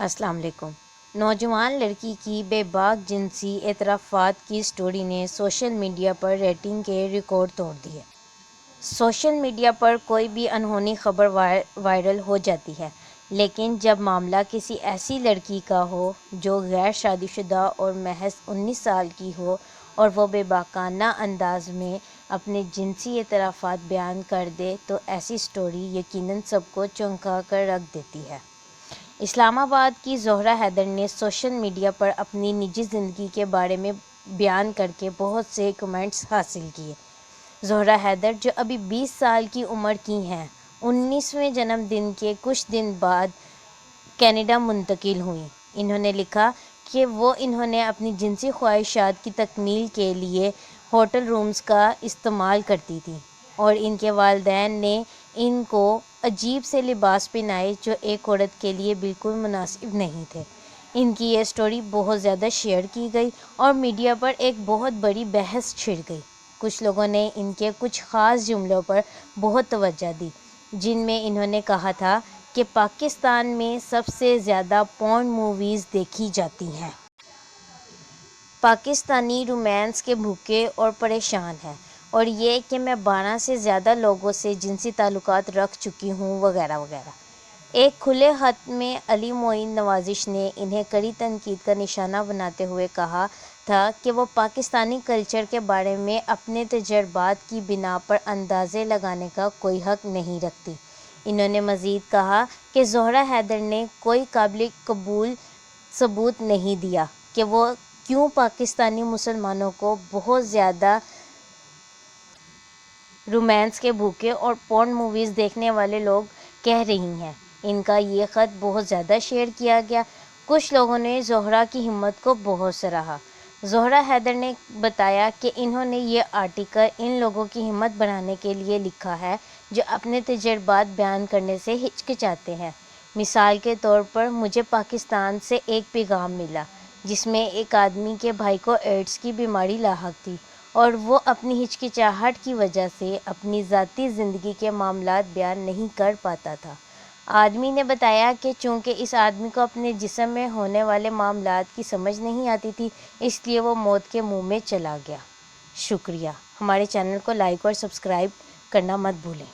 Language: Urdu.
السلام علیکم۔ نوجوان لڑکی کی بے باک جنسی اعترافات کی سٹوری نے سوشل میڈیا پر ریٹنگ کے ریکارڈ توڑ دیے۔ سوشل میڈیا پر کوئی بھی انہونی خبر وائرل ہو جاتی ہے، لیکن جب معاملہ کسی ایسی لڑکی کا ہو جو غیر شادی شدہ اور محض 19 سال کی ہو اور وہ بے باکانہ انداز میں اپنے جنسی اعترافات بیان کر دے تو ایسی سٹوری یقیناً سب کو چونکا کر رکھ دیتی ہے۔ اسلام آباد کی زہرہ حیدر نے سوشل میڈیا پر اپنی نجی زندگی کے بارے میں بیان کر کے بہت سے کمنٹس حاصل کیے۔ زہرہ حیدر، جو ابھی 20 سال کی عمر کی ہیں، 19ویں جنم دن کے کچھ دن بعد کینیڈا منتقل ہوئیں۔ انہوں نے لکھا کہ انہوں نے اپنی جنسی خواہشات کی تکمیل کے لیے ہوٹل رومز کا استعمال کرتی تھیں اور ان کے والدین نے ان کو عجیب سے لباس پہنائے جو ایک عورت کے لیے بالکل مناسب نہیں تھے۔ ان کی یہ سٹوری بہت زیادہ شیئر کی گئی اور میڈیا پر ایک بہت بڑی بحث چھڑ گئی۔ کچھ لوگوں نے ان کے کچھ خاص جملوں پر بہت توجہ دی، جن میں انہوں نے کہا تھا کہ پاکستان میں سب سے زیادہ پورن موویز دیکھی جاتی ہیں۔ پاکستانی رومانس کے بھوکے اور پریشان ہیں، اور یہ کہ میں 12 سے زیادہ لوگوں سے جنسی تعلقات رکھ چکی ہوں وغیرہ وغیرہ۔ ایک کھلے خط میں علی معین نوازش نے انہیں کڑی تنقید کا نشانہ بناتے ہوئے کہا تھا کہ وہ پاکستانی کلچر کے بارے میں اپنے تجربات کی بنا پر اندازے لگانے کا کوئی حق نہیں رکھتی۔ انہوں نے مزید کہا کہ زہرہ حیدر نے کوئی قابل قبول ثبوت نہیں دیا کہ وہ کیوں پاکستانی مسلمانوں کو بہت زیادہ رومانس کے بھوکے اور پورن موویز دیکھنے والے لوگ کہہ رہی ہیں۔ ان کا یہ خط بہت زیادہ شیئر کیا گیا۔ کچھ لوگوں نے زہرہ کی ہمت کو بہت سراہا۔ زہرہ حیدر نے بتایا کہ انہوں نے یہ آرٹیکل ان لوگوں کی ہمت بڑھانے کے لیے لکھا ہے جو اپنے تجربات بیان کرنے سے ہچکچاتے ہیں۔ مثال کے طور پر، مجھے پاکستان سے ایک پیغام ملا جس میں ایک آدمی کے بھائی کو ایڈز کی بیماری لاحق تھی اور وہ اپنی ہچکچاہٹ کی وجہ سے اپنی ذاتی زندگی کے معاملات بیان نہیں کر پاتا تھا۔ آدمی نے بتایا کہ چونکہ اس آدمی کو اپنے جسم میں ہونے والے معاملات کی سمجھ نہیں آتی تھی، اس لیے وہ موت کے منہ میں چلا گیا۔ شکریہ۔ ہمارے چینل کو لائک اور سبسکرائب کرنا مت بھولیں۔